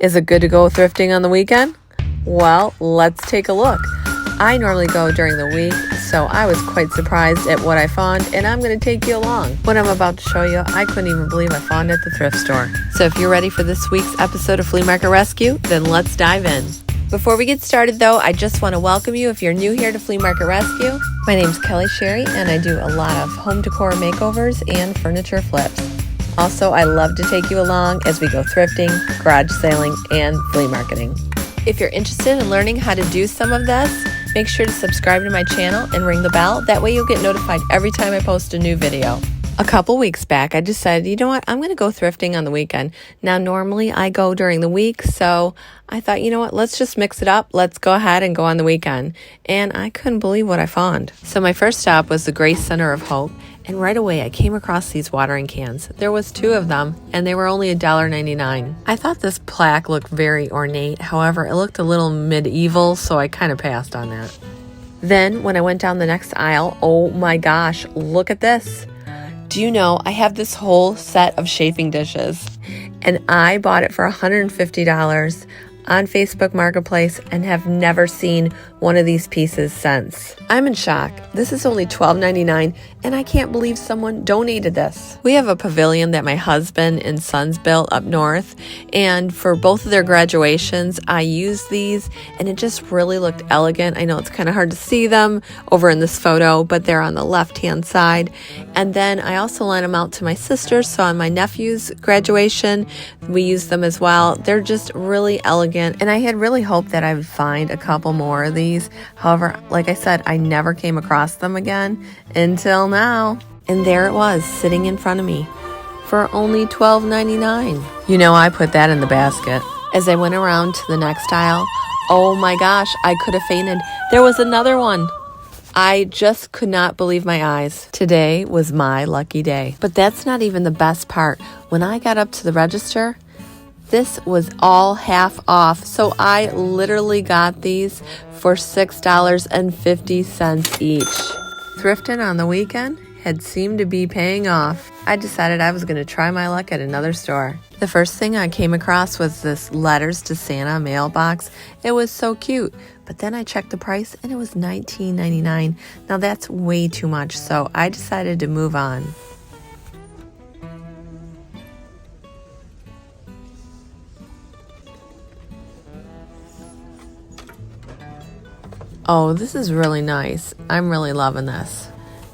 Is it good to go thrifting on the weekend? Well, let's take a look. I normally go during the week, so I was quite surprised at what I found, and I'm going to take you along. What I'm about to show you, I couldn't even believe I found at the thrift store. So if you're ready for this week's episode of Flea Market Rescue, then let's dive in. Before we get started though, I just want to welcome you if you're new here to Flea Market Rescue. My name's Kelly Sherry, and I do a lot of home decor makeovers and furniture flips. Also, I love to take you along as we go thrifting, garage sailing, and flea marketing. If you're interested in learning how to do some of this, make sure to subscribe to my channel and ring the bell. That way you'll get notified every time I post a new video. A couple weeks back, I decided, you know what, I'm going to go thrifting on the weekend. Now, normally I go during the week, so I thought, you know what, let's just mix it up. Let's go ahead and go on the weekend. And I couldn't believe what I found. So my first stop was the Grace Center of Hope. And right away, I came across these watering cans. There was 2 of them, and they were only $1.99. I thought this plaque looked very ornate. However, it looked a little medieval, so I kind of passed on that. Then, when I went down the next aisle, oh my gosh, look at this. Do you know, I have this whole set of chafing dishes, and I bought it for $150 on Facebook Marketplace and have never seen one of these pieces since. I'm in shock. This is only $12.99, and I can't believe someone donated this. We have a pavilion that my husband and sons built up north, and for both of their graduations, I used these, and it just really looked elegant. I know it's kind of hard to see them over in this photo, but they're on the left-hand side. And then I also lent them out to my sisters, so on my nephew's graduation, we used them as well. They're just really elegant, and I had really hoped that I would find a couple more of these. However, like I said, I never came across them again until now. And there it was, sitting in front of me for only $12.99. You know, I put that in the basket. As I went around to the next aisle, oh my gosh, I could have fainted. There was another one. I just could not believe my eyes. Today was my lucky day. But that's not even the best part. When I got up to the register, this was all half off. So I literally got these for $6.50 each. Thrifting on the weekend had seemed to be paying off. I decided I was going to try my luck at another store. The first thing I came across was this Letters to Santa mailbox. It was so cute. But then I checked the price and it was $19.99. Now that's way too much, so I decided to move on. Oh, this is really nice. I'm really loving this.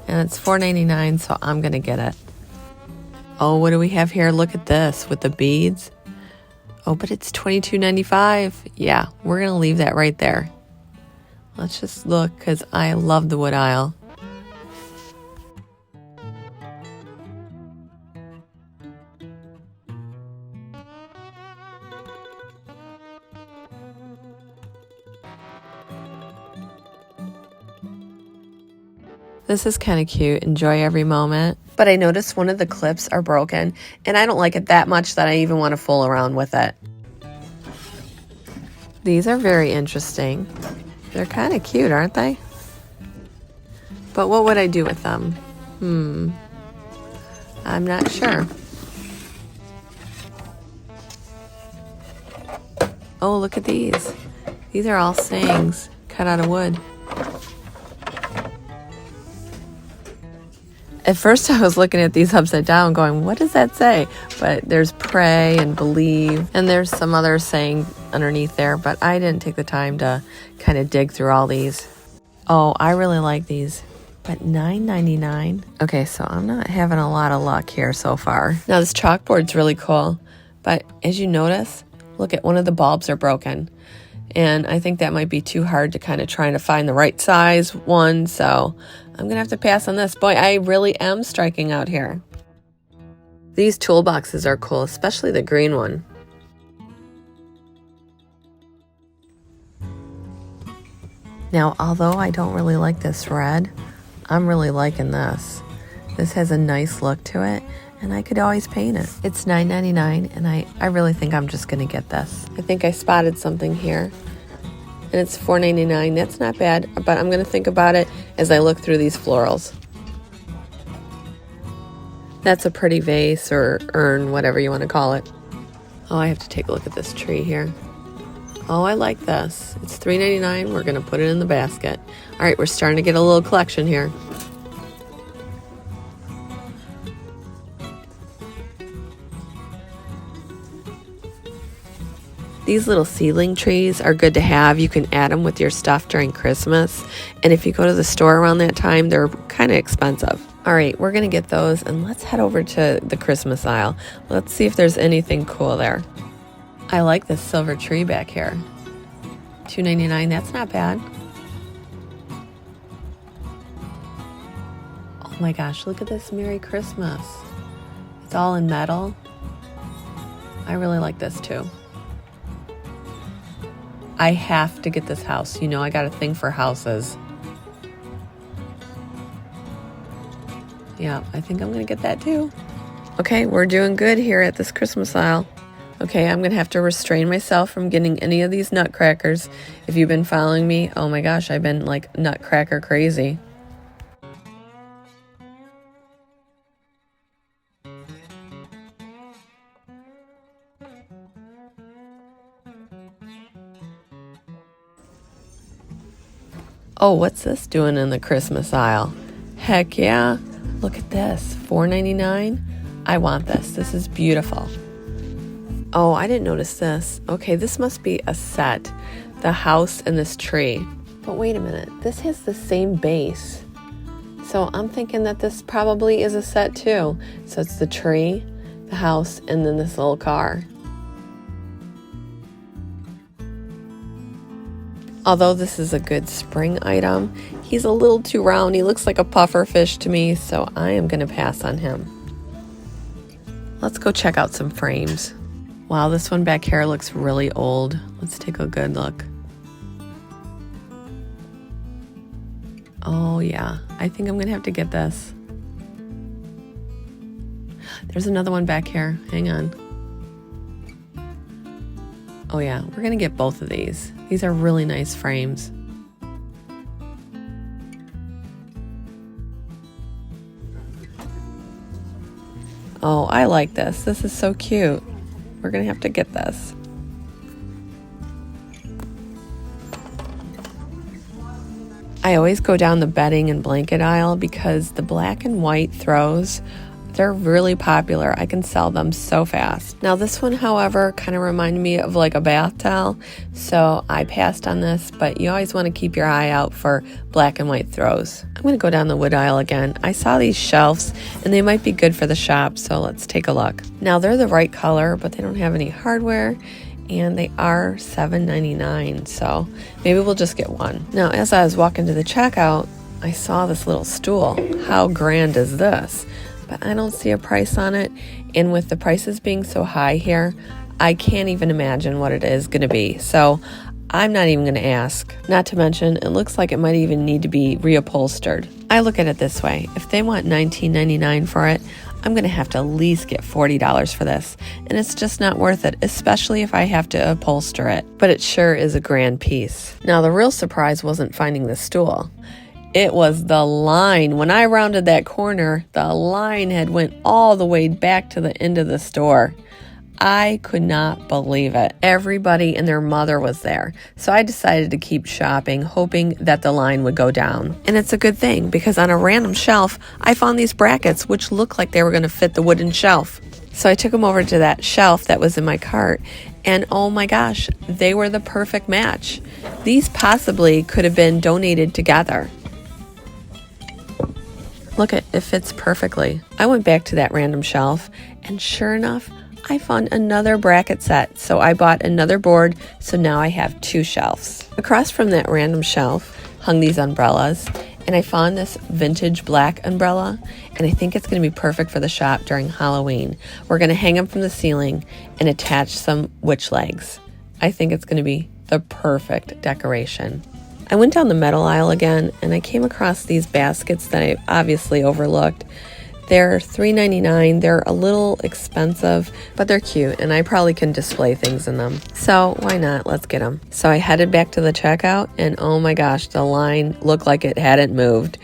And it's $4.99, so I'm going to get it. Oh, what do we have here? Look at this with the beads. Oh, but it's $22.95. Yeah, we're going to leave that right there. Let's just look, because I love the wood aisle. This is kind of cute. Enjoy every moment. But I noticed one of the clips are broken, and I don't like it that much that I even want to fool around with it. These are very interesting. They're kind of cute, aren't they? But what would I do with them? I'm not sure. Oh, look at these. These are all sayings cut out of wood. At first I was looking at these upside down going, what does that say? But there's pray and believe, and there's some other saying underneath there, but I didn't take the time to kind of dig through all these. Oh, I really like these, but $9.99. Okay, so I'm not having a lot of luck here so far. Now this chalkboard's really cool, but as you notice, look at one of the bulbs are broken. And I think that might be too hard to kind of trying to find the right size one, so I'm going to have to pass on this. Boy, I really am striking out here. These toolboxes are cool, especially the green one. Now, although I don't really like this red, I'm really liking this. This has a nice look to it, and I could always paint it. It's $9.99, and I really think I'm just going to get this. I think I spotted something here, and it's $4.99. That's not bad, but I'm going to think about it as I look through these florals. That's a pretty vase or urn, whatever you want to call it. Oh, I have to take a look at this tree here. Oh, I like this. It's $3.99. We're going to put it in the basket. All right, we're starting to get a little collection here. These little seedling trees are good to have. You can add them with your stuff during Christmas. And if you go to the store around that time, they're kind of expensive. All right, we're going to get those and let's head over to the Christmas aisle. Let's see if there's anything cool there. I like this silver tree back here. $2.99, that's not bad. Oh my gosh, look at this Merry Christmas. It's all in metal. I really like this too. I have to get this house. You know, I got a thing for houses. Yeah, I think I'm going to get that too. Okay, we're doing good here at this Christmas aisle. Okay, I'm going to have to restrain myself from getting any of these nutcrackers. If you've been following me, oh my gosh, I've been like nutcracker crazy. Oh, what's this doing in the Christmas aisle? Heck yeah. Look at this. $4.99. I want this. This is beautiful. Oh, I didn't notice this. Okay, this must be a set. The house and this tree. But wait a minute. This has the same base. So I'm thinking that this probably is a set too. So it's the tree, the house, and then this little car. Although this is a good spring item, he's a little too round. He looks like a puffer fish to me, so I am going to pass on him. Let's go check out some frames. Wow, this one back here looks really old. Let's take a good look. Oh yeah, I think I'm going to have to get this. There's another one back here. Hang on. Oh yeah, we're going to get both of these. These are really nice frames. Oh, I like this. This is so cute. We're going to have to get this. I always go down the bedding and blanket aisle because the black and white throws, they're really popular. I can sell them so fast. Now this one, however, kind of reminded me of like a bath towel, so I passed on this, but you always want to keep your eye out for black and white throws. I'm going to go down the wood aisle again. I saw these shelves and they might be good for the shop, so let's take a look. Now they're the right color, but they don't have any hardware, and they are $7.99, so maybe we'll just get one. Now as I was walking to the checkout, I saw this little stool. How grand is this? But I don't see a price on it, and with the prices being so high here, I can't even imagine what it is going to be, so I'm not even going to ask. Not to mention, it looks like it might even need to be reupholstered. I look at it this way. If they want $19.99 for it, I'm going to have to at least get $40 for this, and it's just not worth it, especially if I have to upholster it. But it sure is a grand piece. Now, the real surprise wasn't finding the stool. It was the line. When I rounded that corner, the line had went all the way back to the end of the store. I could not believe it. Everybody and their mother was there. So I decided to keep shopping, hoping that the line would go down. And it's a good thing, because on a random shelf, I found these brackets which looked like they were going to fit the wooden shelf. So I took them over to that shelf that was in my cart, and oh my gosh, they were the perfect match. These possibly could have been donated together. Look, it fits perfectly. I went back to that random shelf, and sure enough, I found another bracket set. So I bought another board, so now I have 2 shelves. Across from that random shelf hung these umbrellas, and I found this vintage black umbrella, and I think it's going to be perfect for the shop during Halloween. We're going to hang them from the ceiling and attach some witch legs. I think it's going to be the perfect decoration. I went down the metal aisle again, and I came across these baskets that I obviously overlooked. They're $3.99. They're a little expensive, but they're cute, and I probably can display things in them. So why not? Let's get them. So I headed back to the checkout, and oh my gosh, the line looked like it hadn't moved.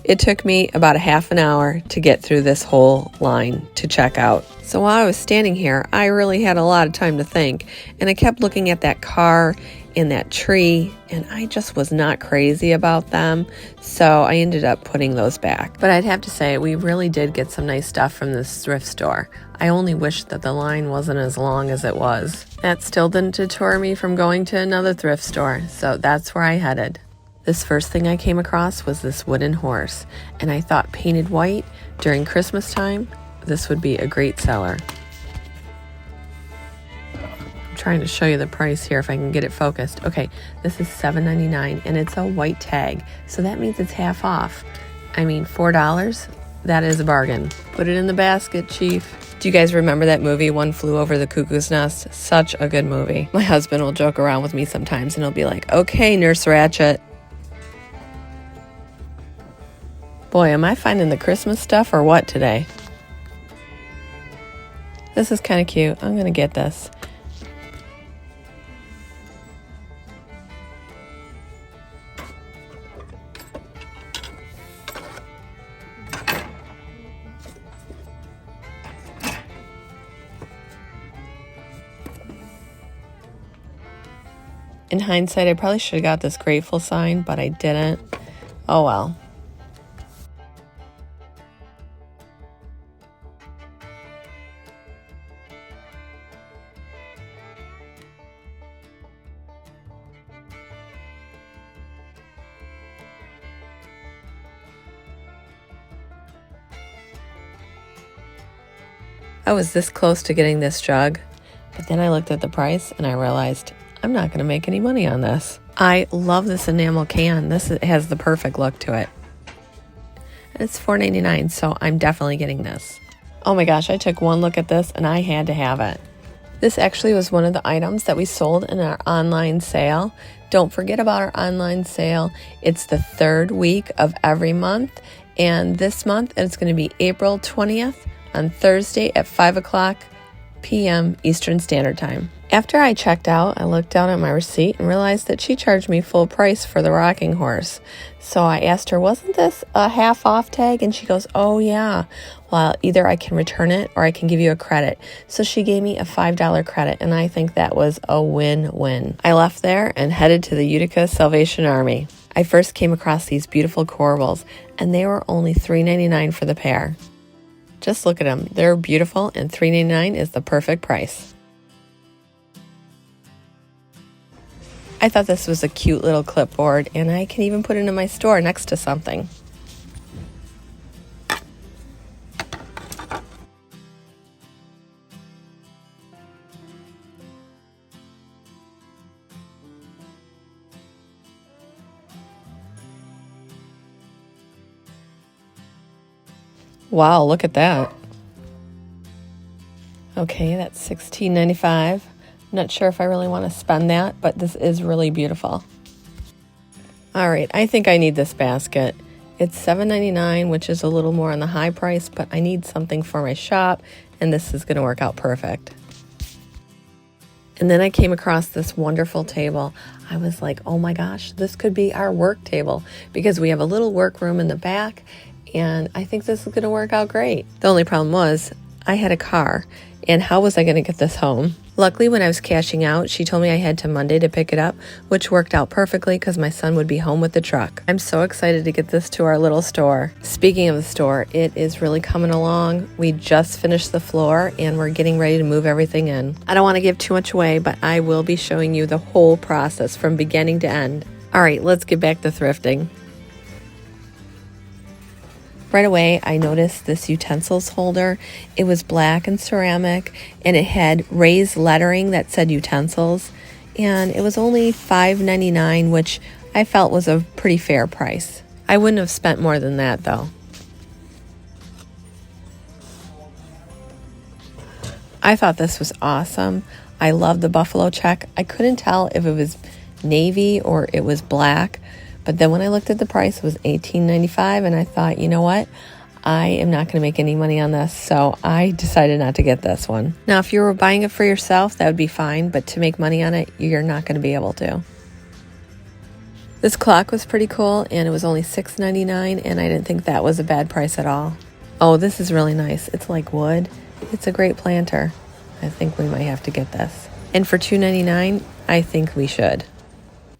It took me about a half an hour to get through this whole line to check out. So while I was standing here, I really had a lot of time to think, and I kept looking at that car and that tree, and I just was not crazy about them, so I ended up putting those back. But I'd have to say, we really did get some nice stuff from this thrift store. I only wish that the line wasn't as long as it was. That still didn't deter me from going to another thrift store, so that's where I headed. This first thing I came across was this wooden horse, and I thought painted white during Christmas time, this would be a great seller. I'm trying to show you the price here if I can get it focused. Okay, this is $7.99 and it's a white tag, so that means it's half off. I mean, $4, that is a bargain. Put it in the basket, Chief. Do you guys remember that movie, One Flew Over the Cuckoo's Nest? Such a good movie. My husband will joke around with me sometimes and he'll be like, okay, Nurse Ratched. Boy, am I finding the Christmas stuff or what today? This is kind of cute. I'm going to get this. In hindsight, I probably should have got this grateful sign, but I didn't. Oh well. I was this close to getting this jug, but then I looked at the price and I realized I'm not going to make any money on this. I love this enamel can. This has the perfect look to it. And it's $4.99, so I'm definitely getting this. Oh my gosh, I took one look at this and I had to have it. This actually was one of the items that we sold in our online sale. Don't forget about our online sale. It's the third week of every month, and this month it's going to be April 20th. On Thursday at 5 o'clock p.m. Eastern Standard Time. After I checked out, I looked down at my receipt and realized that she charged me full price for the rocking horse. So I asked her, wasn't this a half off tag? And she goes, oh yeah. Well, either I can return it or I can give you a credit. So she gave me a $5 credit, and I think that was a win-win. I left there and headed to the Utica Salvation Army. I first came across these beautiful corbels, and they were only $3.99 for the pair. Just look at them. They're beautiful, and $3.99 is the perfect price. I thought this was a cute little clipboard, and I can even put it in my store next to something. Wow, look at that. Okay, that's $16.95. I'm not sure if I really want to spend that, but this is really beautiful. All right, I think I need this basket. It's $7.99, which is a little more on the high price, but I need something for my shop, and this is going to work out perfect. And then I came across this wonderful table. I was like, oh my gosh, this could be our work table, because we have a little workroom in the back, and I think this is going to work out great. The only problem was I had a car, and how was I going to get this home? Luckily, when I was cashing out, she told me I had to Monday to pick it up, which worked out perfectly because my son would be home with the truck. I'm so excited to get this to our little store. Speaking of the store, it is really coming along. We just finished the floor and we're getting ready to move everything in. I don't want to give too much away, but I will be showing you the whole process from beginning to end. All right, let's get back to thrifting. Right away, I noticed this utensils holder. It was black and ceramic, and it had raised lettering that said utensils, and it was only $5.99, which I felt was a pretty fair price. I wouldn't have spent more than that, though. I thought this was awesome. I love the buffalo check. I couldn't tell if it was navy or it was black. But then when I looked at the price, it was $18.95, and I thought, you know what? I am not going to make any money on this, so I decided not to get this one. Now, if you were buying it for yourself, that would be fine, but to make money on it, you're not going to be able to. This clock was pretty cool, and it was only $6.99, and I didn't think that was a bad price at all. Oh, this is really nice. It's like wood, It's a great planter. I think we might have to get this. And for $2.99, I think we should.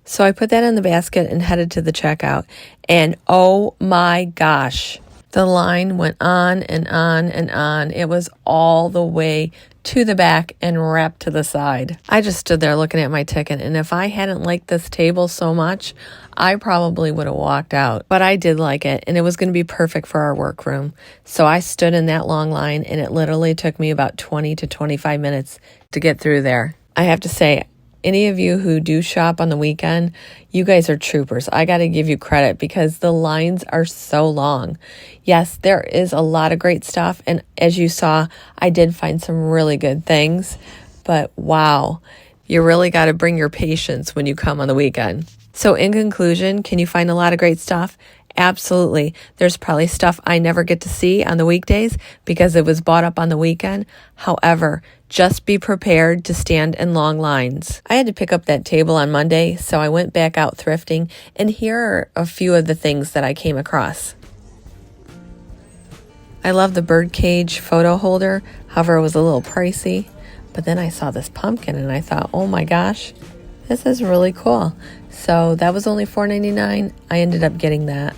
So I put that in the basket and headed to the checkout. And oh my gosh, the line went on and on and on. It was all the way to the back and wrapped to the side. I just stood there looking at my ticket, and if I hadn't liked this table so much, I probably would have walked out. But I did like it, and it was going to be perfect for our workroom. So I stood in that long line, and it literally took me about 20 to 25 minutes to get through there. I have to say, any of you who do shop on the weekend, you guys are troopers. I got to give you credit because the lines are so long. Yes, there is a lot of great stuff. And as you saw, I did find some really good things. But wow, you really got to bring your patience when you come on the weekend. So in conclusion, can you find a lot of great stuff? Absolutely. There's probably stuff I never get to see on the weekdays because it was bought up on the weekend. However, just be prepared to stand in long lines. I had to pick up that table on Monday, so I went back out thrifting, and here are a few of the things that I came across. I love the birdcage photo holder. However, it was a little pricey. But then I saw this pumpkin and I thought, oh my gosh, this is really cool. So that was only $4.99. I ended up getting that.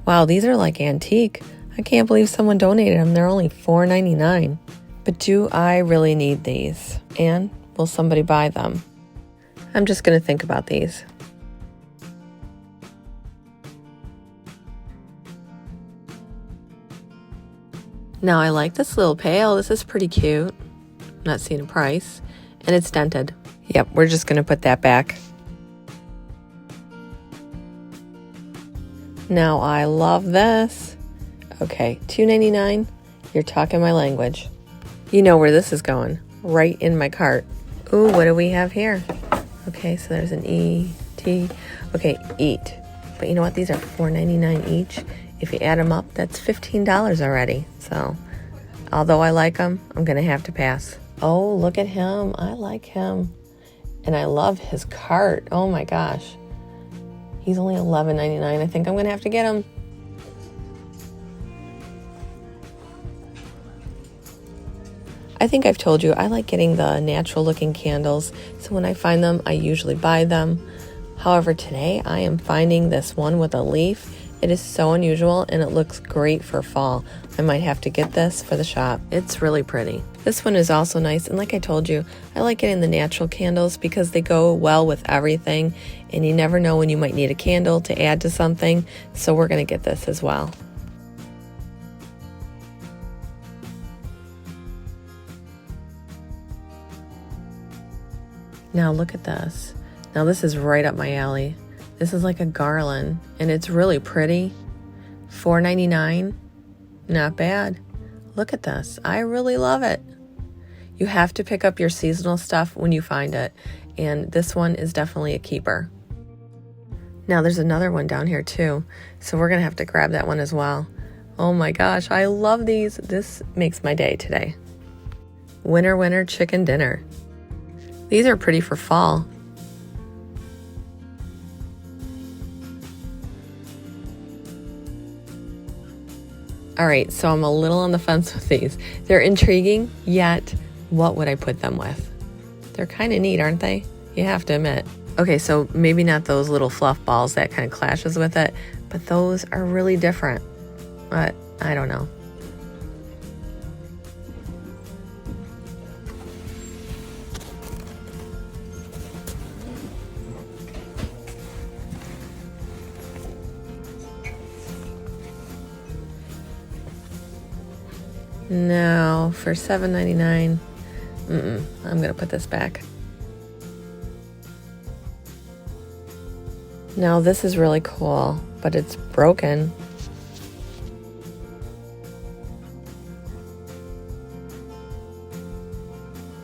Wow, these are like antique. I can't believe someone donated them. They're only $4.99. But do I really need these? And will somebody buy them? I'm just going to think about these. Now I like this little pail. This is pretty cute. I'm not seeing a price. And it's dented. Yep, we're just going to put that back. Now I love this. Okay, $2.99. You're talking my language. You know where this is going. Right in my cart. Ooh, what do we have here? Okay, so there's an E-T. Okay, eat. But you know what? These are $4.99 each. If you add them up, that's $15 already. So, although I like them, I'm going to have to pass. Oh, look at him. I like him. And I love his cart. Oh my gosh. He's only $11.99. I think I'm going to have to get him. I think I've told you I like getting the natural looking candles. So when I find them, I usually buy them. However, today I am finding this one with a leaf. It is so unusual and it looks great for fall. I might have to get this for the shop. It's really pretty. This one is also nice, and like I told you, I like getting the natural candles because they go well with everything, and you never know when you might need a candle to add to something, so we're going to get this as well. Now look at this. Now this is right up my alley. This is like a garland, and it's really pretty. $4.99. Not bad. Look at this. I really love it. You have to pick up your seasonal stuff when you find it, and this one is definitely a keeper. Now there's another one down here too, so we're going to have to grab that one as well. Oh my gosh, I love these. This makes my day today. Winter, winter chicken dinner. These are pretty for fall. All right, so I'm a little on the fence with these. They're intriguing, yet what would I put them with? They're kind of neat, aren't they? You have to admit. Okay, so maybe not those little fluff balls, that kind of clashes with it, but those are really different. But I don't know. Now for $7.99, I'm gonna put this back. Now this is really cool, but it's broken.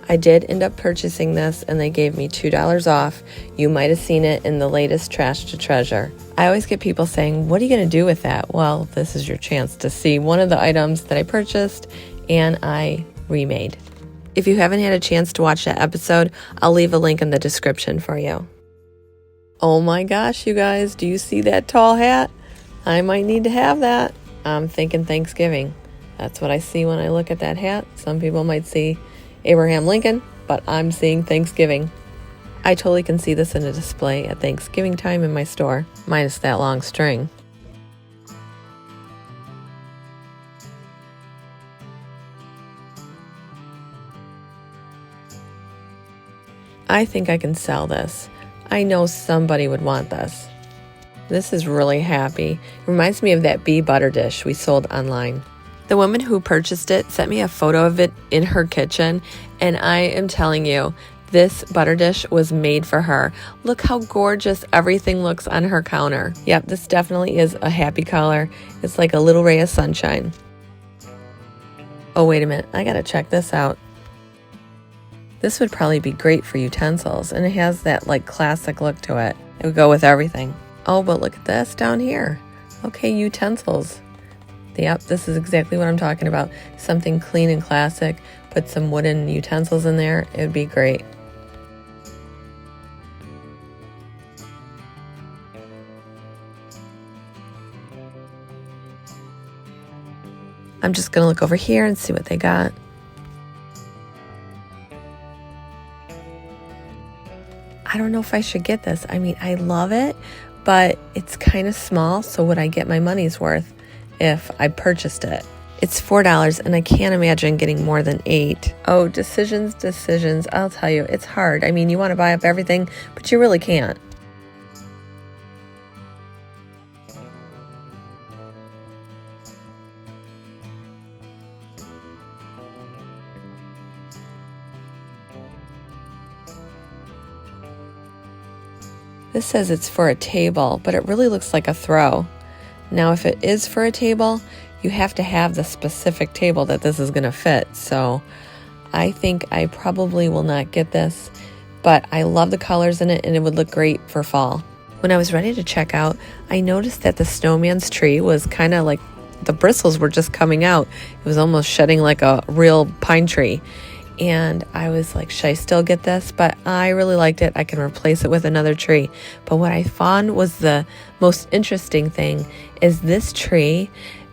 I did end up purchasing this, and they gave me $2 off. You might have seen it in the latest Trash to Treasure. I always get people saying, what are you going to do with that? Well, this is your chance to see one of the items that I purchased and I remade. If you haven't had a chance to watch that episode, I'll leave a link in the description for you. Oh my gosh, you guys, do you see that tall hat? I might need to have that. I'm thinking Thanksgiving. That's what I see when I look at that hat. Some people might see Abraham Lincoln, but I'm seeing Thanksgiving. I totally can see this in a display at Thanksgiving time in my store, minus that long string. I think I can sell this. I know somebody would want this. This is really happy. It reminds me of that bee butter dish we sold online. The woman who purchased it sent me a photo of it in her kitchen, and I am telling you, this butter dish was made for her. Look how gorgeous everything looks on her counter. Yep, this definitely is a happy color. It's like a little ray of sunshine. Oh, wait a minute. I gotta check this out. This would probably be great for utensils, and it has that like classic look to it. It would go with everything. Oh, but look at this down here. Okay, utensils. Yep, this is exactly what I'm talking about. Something clean and classic. Put some wooden utensils in there. It would be great. I'm just going to look over here and see what they got. I don't know if I should get this. I mean, I love it, but it's kind of small, so would I get my money's worth if I purchased it? It's $4, and I can't imagine getting more than 8. Oh, decisions. I'll tell you, it's hard. I mean, you want to buy up everything, but you really can't. This says it's for a table, but it really looks like a throw. Now, if it is for a table, you have to have the specific table that this is going to fit. So I think I probably will not get this, but I love the colors in it, and it would look great for fall. When I was ready to check out, I noticed that the snowman's tree was kind of like the bristles were just coming out. It was almost shedding like a real pine tree. And I was like, should I still get this? But I really liked it. I can replace it with another tree. But what I found was the most interesting thing is this tree,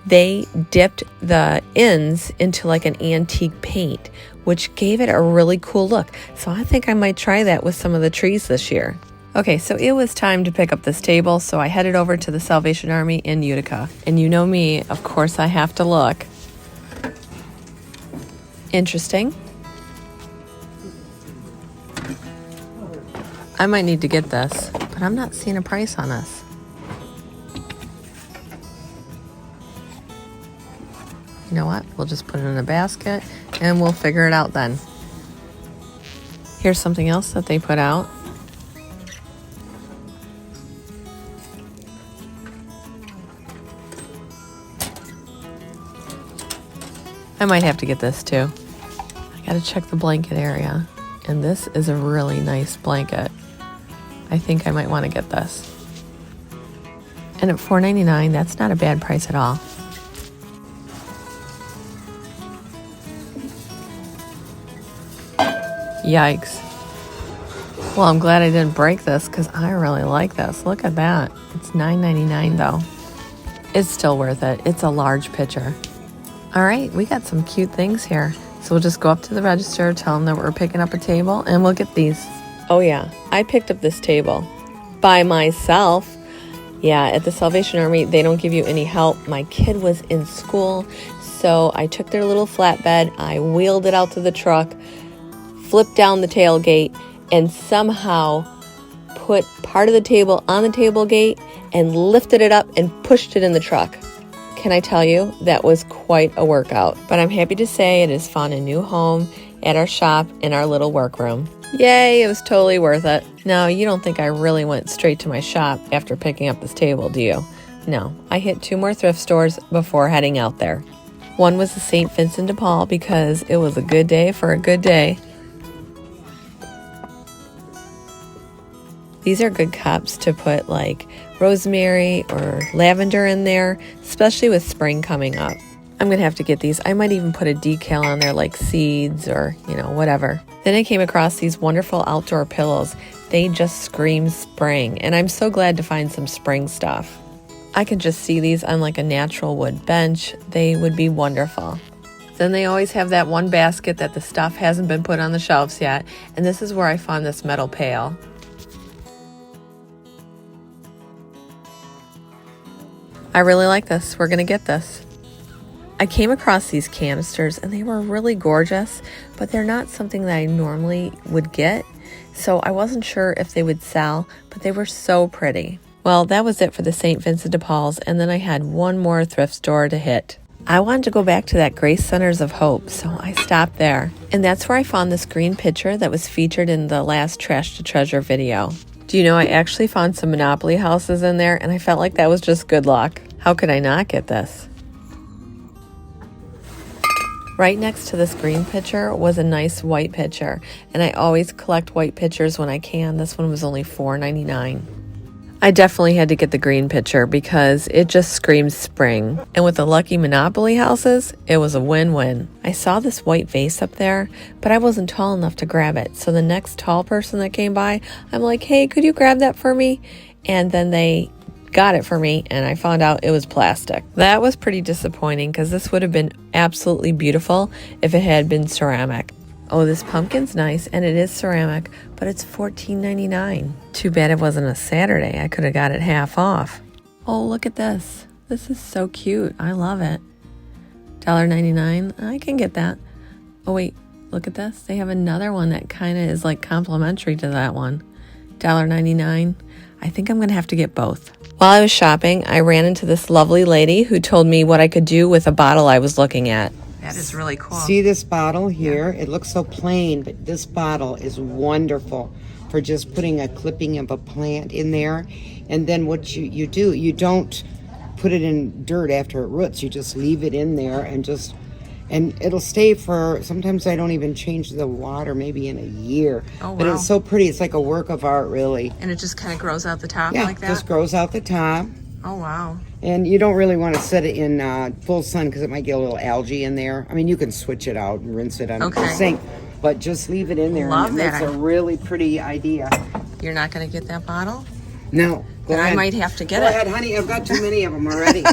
they dipped the ends into like an antique paint, which gave it a really cool look. So I think I might try that with some of the trees this year. Okay, so it was time to pick up this table. So I headed over to the Salvation Army in Utica. And you know me, of course I have to look. Interesting. I might need to get this, but I'm not seeing a price on this. You know what? We'll just put it in a basket and we'll figure it out then. Here's something else that they put out. I might have to get this too. I gotta check the blanket area. And this is a really nice blanket. I think I might want to get this. And at $4.99, that's not a bad price at all. Yikes. Well, I'm glad I didn't break this because I really like this. Look at that. It's $9.99 though. It's still worth it. It's a large pitcher. All right, we got some cute things here. So we'll just go up to the register, tell them that we're picking up a table, and we'll get these. Oh yeah, I picked up this table by myself. Yeah, at the Salvation Army, they don't give you any help. My kid was in school, so I took their little flatbed, I wheeled it out to the truck, flipped down the tailgate, and somehow put part of the table on the tailgate and lifted it up and pushed it in the truck. Can I tell you, that was quite a workout. But I'm happy to say it has found a new home at our shop in our little workroom. Yay, it was totally worth it. Now, you don't think I really went straight to my shop after picking up this table, do you? No, I hit 2 more thrift stores before heading out there. One was the St. Vincent de Paul because it was a good day for a good day. These are good cups to put like rosemary or lavender in there, especially with spring coming up. I'm going to have to get these. I might even put a decal on there like seeds or, whatever. Then I came across these wonderful outdoor pillows. They just scream spring, and I'm so glad to find some spring stuff. I could just see these on like a natural wood bench. They would be wonderful. Then they always have that one basket that the stuff hasn't been put on the shelves yet, and this is where I found this metal pail. I really like this. We're gonna get this. I came across these canisters and they were really gorgeous, but they're not something that I normally would get, so I wasn't sure if they would sell, but they were so pretty. Well, that was it for the St. Vincent de Paul's, and then I had one more thrift store to hit. I wanted to go back to that Grace Centers of Hope, so I stopped there. And that's where I found this green pitcher that was featured in the last Trash to Treasure video. Do you know, I actually found some Monopoly houses in there, and I felt like that was just good luck. How could I not get this? Right next to this green pitcher was a nice white pitcher, and I always collect white pitchers when I can. This one was only $4.99. I definitely had to get the green pitcher because it just screams spring. And with the lucky Monopoly houses, it was a win-win. I saw this white vase up there, but I wasn't tall enough to grab it. So the next tall person that came by, I'm like, hey, could you grab that for me? And then they got it for me, and I found out it was plastic. That was pretty disappointing because this would have been absolutely beautiful if it had been ceramic. Oh, this pumpkin's nice, and it is ceramic, but it's $14.99. Too bad it wasn't a Saturday. I could have got it half off. Oh, look at this. This is so cute. I love it. $1.99. I can get that. Oh, wait. Look at this. They have another one that kind of is like complimentary to that one. $1.99. I think I'm going to have to get both. While I was shopping, I ran into this lovely lady who told me what I could do with a bottle I was looking at. That is really cool. See this bottle here? Yeah. It looks so plain, but this bottle is wonderful for just putting a clipping of a plant in there. And then what you do, you don't put it in dirt after it roots. You just leave it in there and it'll stay for, sometimes I don't even change the water, maybe in a year. Oh, wow. But it's so pretty. It's like a work of art, really. And it just kind of grows out the top like that? Yeah, just grows out the top. Oh, wow. And you don't really want to set it in full sun because it might get a little algae in there. I mean, you can switch it out and rinse it on the sink, but just leave it in there. Love and that. That's a really pretty idea. You're not going to get that bottle? No. Go ahead. I might have to get it. Go ahead, honey. I've got too many of them already.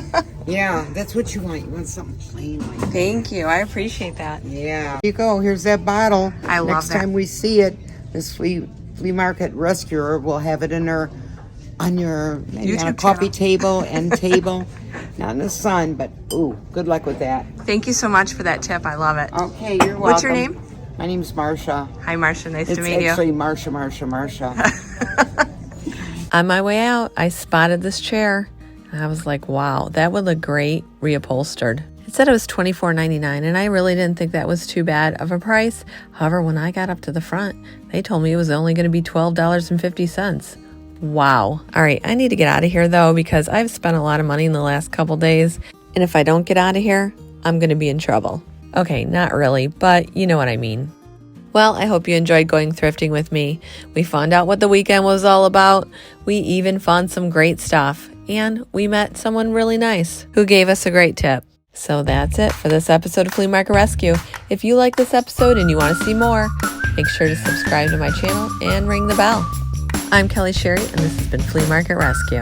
Yeah, that's what you want. You want something plain like that. Thank you. I appreciate that. Yeah. Here you go. Here's that bottle. I love that. Next time we see it, this flea market rescuer will have it in her on your maybe on a coffee table and table. Not in the sun, but ooh, good luck with that. Thank you so much for that tip. I love it. Okay, you're welcome. What's your name? My name's Marcia. Hi, Marcia. Nice to meet you. It's actually Marcia. On my way out, I spotted this chair. And I was like, wow, that would look great reupholstered. It said it was $24.99, and I really didn't think that was too bad of a price. However, when I got up to the front, they told me it was only going to be $12.50. Wow. All right, I need to get out of here, though, because I've spent a lot of money in the last couple days, and if I don't get out of here, I'm going to be in trouble. Okay, not really, but you know what I mean. Well, I hope you enjoyed going thrifting with me. We found out what the weekend was all about. We even found some great stuff, and we met someone really nice who gave us a great tip. So that's it for this episode of Flea Market Rescue. If you like this episode and you want to see more, make sure to subscribe to my channel and ring the bell. I'm Kelly Sherry, and this has been Flea Market Rescue.